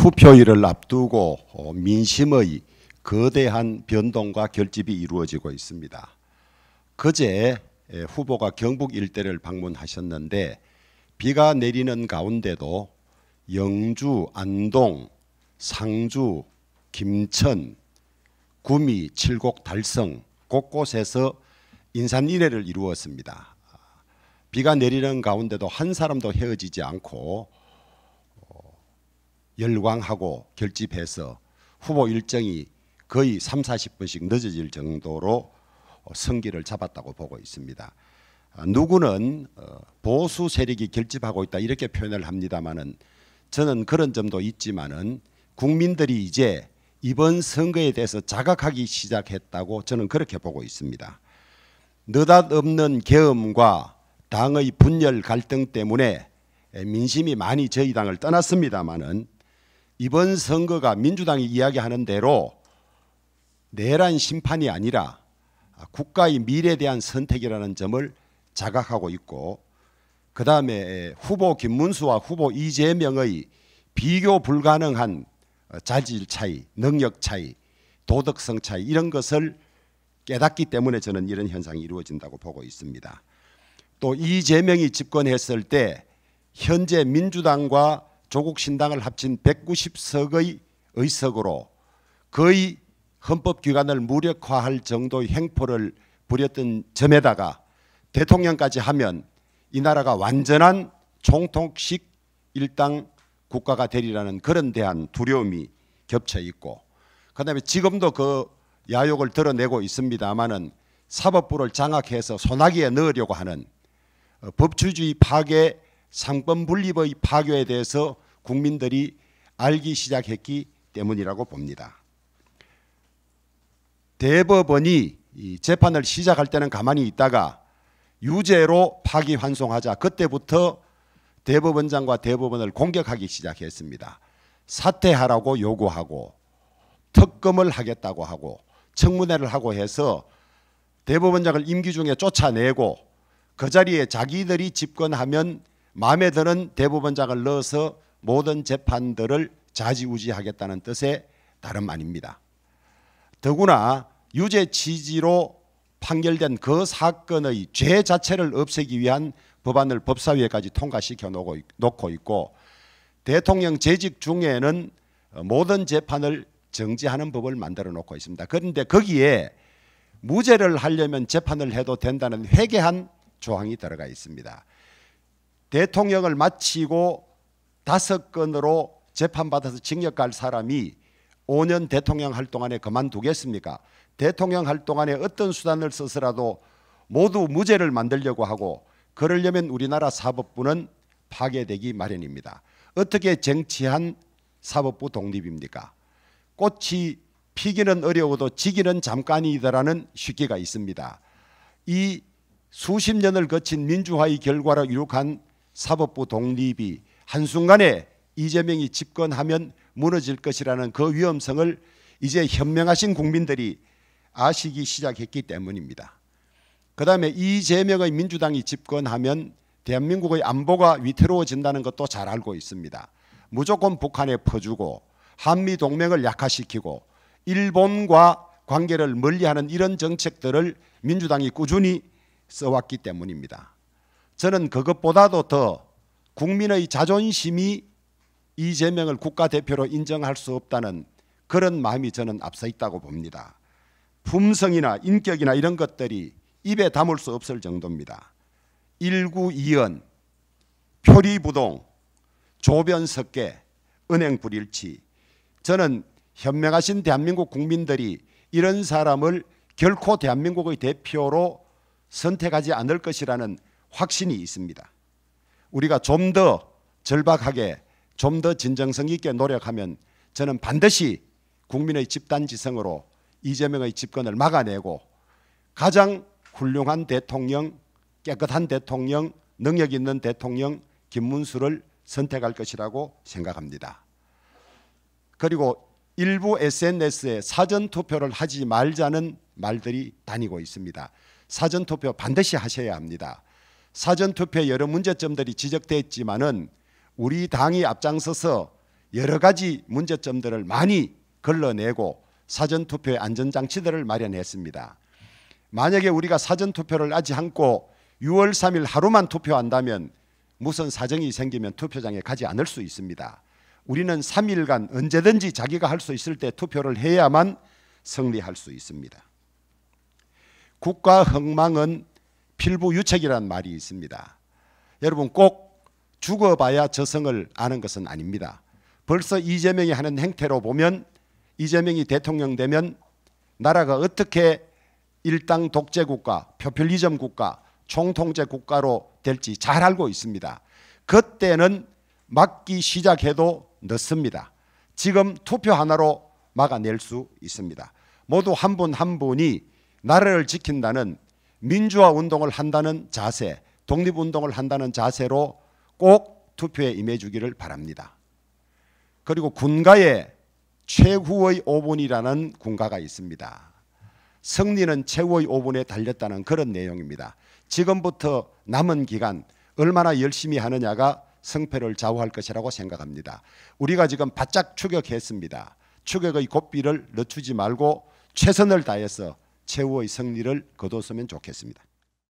투표일을 앞두고 민심의 거대한 변동과 결집이 이루어지고 있습니다. 그제 후보가 경북 일대를 방문하셨는데 비가 내리는 가운데도 영주, 안동, 상주, 김천, 구미, 칠곡, 달성 곳곳에서 인산이례를 이루었습니다. 비가 내리는 가운데도 한 사람도 헤어지지 않고 열광하고 결집해서 후보 일정이 거의 30-40분씩 늦어질 정도로 성기를 잡았다고 보고 있습니다. 누구는 보수 세력이 결집하고 있다 이렇게 표현을 합니다만은 저는 그런 점도 있지만은 국민들이 이제 이번 선거에 대해서 자각하기 시작했다고 저는 그렇게 보고 있습니다. 느닷없는 계엄과 당의 분열 갈등 때문에 민심이 많이 저희 당을 떠났습니다마는 이번 선거가 민주당이 이야기하는 대로 내란 심판이 아니라 국가의 미래에 대한 선택이라는 점을 자각하고 있고, 그 다음에 후보 김문수와 후보 이재명의 비교 불가능한 자질 차이, 능력 차이, 도덕성 차이 이런 것을 깨닫기 때문에 저는 이런 현상이 이루어진다고 보고 있습니다. 또 이재명이 집권했을 때 현재 민주당과 조국신당을 합친 190석의 의석으로 거의 헌법기관을 무력화할 정도의 행포를 부렸던 점에다가 대통령까지 하면 이 나라가 완전한 총통식 일당 국가가 되리라는 그런 대한 두려움이 겹쳐 있고, 그다음에 지금도 그 야욕을 드러내고 있습니다마는 사법부를 장악해서 소나기에 넣으려고 하는 법치주의 파괴, 상권 분립의 파괴에 대해서 국민들이 알기 시작했기 때문이라고 봅니다. 대법원이 이 재판을 시작할 때는 가만히 있다가 유죄로 파기환송하자 그때부터 대법원장과 대법원을 공격하기 시작했습니다. 사퇴하라고 요구하고 특검을 하겠다고 하고 청문회를 하고 해서 대법원장을 임기 중에 쫓아내고 그 자리에 자기들이 집권하면 마음에 드는 대법원장을 넣어서 모든 재판들을 좌지우지하겠다는 뜻의 다름 아닙니다. 더구나 유죄 취지로 판결된 그 사건의 죄 자체를 없애기 위한 법안을 법사위에까지 통과시켜 놓고 있고, 대통령 재직 중에는 모든 재판을 정지하는 법을 만들어 놓고 있습니다. 그런데 거기에 무죄를 하려면 재판을 해도 된다는 회개한 조항이 들어가 있습니다. 대통령을 마치고 5건으로 재판받아서 징역 갈 사람이 5년 대통령 할 동안에 그만두겠습니까? 대통령 할 동안에 어떤 수단을 써서라도 모두 무죄를 만들려고 하고, 그러려면 우리나라 사법부는 파괴되기 마련입니다. 어떻게 정치한 사법부 독립입니까? 꽃이 피기는 어려워도 지기는 잠깐이더라는 쉽기가 있습니다. 이 수십 년을 거친 민주화의 결과로 이룩한 사법부 독립이 한순간에 이재명이 집권하면 무너질 것이라는 그 위험성을 이제 현명하신 국민들이 아시기 시작했기 때문입니다. 그 다음에 이재명의 민주당이 집권하면 대한민국의 안보가 위태로워진다는 것도 잘 알고 있습니다. 무조건 북한에 퍼주고 한미동맹을 약화시키고 일본과 관계를 멀리하는 이런 정책들을 민주당이 꾸준히 써왔기 때문입니다. 저는 그것보다도 더 국민의 자존심이 이재명을 국가대표로 인정할 수 없다는 그런 마음이 저는 앞서 있다고 봅니다. 품성이나 인격이나 이런 것들이 입에 담을 수 없을 정도입니다. 일구이연, 표리부동, 조변석계, 은행불일치. 저는 현명하신 대한민국 국민들이 이런 사람을 결코 대한민국의 대표로 선택하지 않을 것이라는 확신이 있습니다. 우리가 좀 더 절박하게, 좀 더 진정성 있게 노력하면 저는 반드시 국민의 집단지성으로 이재명의 집권을 막아내고 가장 훌륭한 대통령, 깨끗한 대통령, 능력 있는 대통령 김문수를 선택할 것이라고 생각합니다. 그리고 일부 SNS에 사전투표를 하지 말자는 말들이 다니고 있습니다. 사전투표 반드시 하셔야 합니다. 사전투표에 여러 문제점들이 지적됐지만은 우리 당이 앞장서서 여러 가지 문제점들을 많이 걸러내고 사전투표의 안전장치들을 마련했습니다. 만약에 우리가 사전투표를 하지 않고 6월 3일 하루만 투표한다면 무슨 사정이 생기면 투표장에 가지 않을 수 있습니다. 우리는 3일간 언제든지 자기가 할 수 있을 때 투표를 해야만 승리할 수 있습니다. 국가 흥망은 필부유책이라는 말이 있습니다. 여러분 꼭 죽어봐야 저승을 아는 것은 아닙니다. 벌써 이재명이 하는 행태로 보면 이재명이 대통령 되면 나라가 어떻게 일당 독재 국가, 포퓰리즘 국가, 총통제 국가로 될지 잘 알고 있습니다. 그때는 막기 시작해도 늦습니다. 지금 투표 하나로 막아낼 수 있습니다. 모두 한 분 한 분이 나라를 지킨다는 민주화 운동을 한다는 자세, 독립운동을 한다는 자세로 꼭 투표에 임해주기를 바랍니다. 그리고 군가에 최후의 5분이라는 군가가 있습니다. 승리는 최후의 5분에 달렸다는 그런 내용입니다. 지금부터 남은 기간 얼마나 열심히 하느냐가 승패를 좌우할 것이라고 생각합니다. 우리가 지금 바짝 추격했습니다. 추격의 고삐를 늦추지 말고 최선을 다해서 최후의 승리를 거뒀으면 좋겠습니다.